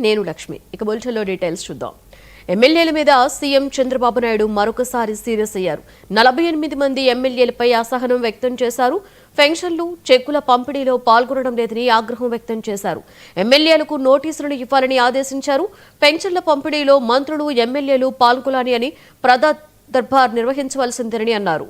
నేను లక్ష్మి. ఇక బులెటిన్లో డీటెయిల్స్ చూద్దాం. ఎమ్మెల్యేల మీద సీఎం చంద్రబాబు నాయుడు మరొకసారి సీరియస్ అయ్యారు. 48 మంది ఎమ్మెల్యేలపై అసహనం వ్యక్తం చేశారు. పెన్షన్లు, చెక్కుల పంపిణీలో పాల్గొనడం లేదని ఆగ్రహం వ్యక్తం చేశారు. ఎమ్మెల్యేలకు నోటీసులను ఇవ్వాలని ఆదేశించారు. పెన్షన్ల పంపిణీలో మంత్రులు, ఎమ్మెల్యేలు పాల్గొనాలి అని ప్రజా దర్బార్ నిర్వహించవలసిందని అన్నారు.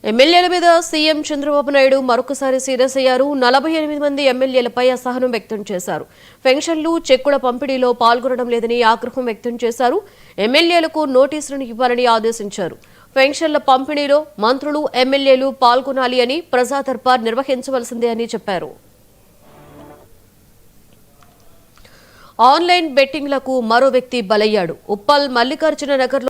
ఎమ్మెల్యేల మీద సీఎం చంద్రబాబు నాయుడు మరొకసారి సీరియస్ అయ్యారు. 48 మంది ఎమ్మెల్యేలపై అసహనం వ్యక్తం చేశారు. పెన్షన్లు, చెక్కుల పంపిణీలో పాల్గొనడం లేదని ఆగ్రహం వ్యక్తం చేశారు. ఎమ్మెల్యేలకు నోటీసులను ఇవ్వాలని ఆదేశించారు. పెన్షన్ల పంపిణీలో మంత్రులు, ఎమ్మెల్యేలు పాల్గొనాలి అని ప్రజా దర్బార్ నిర్వహించవలసిందే అని చెప్పారు. ఆన్లైన్ బెట్టింగ్లకు మరో వ్యక్తి బలయ్యాడు. ఉప్పల్ మల్లికార్జున నగర్లో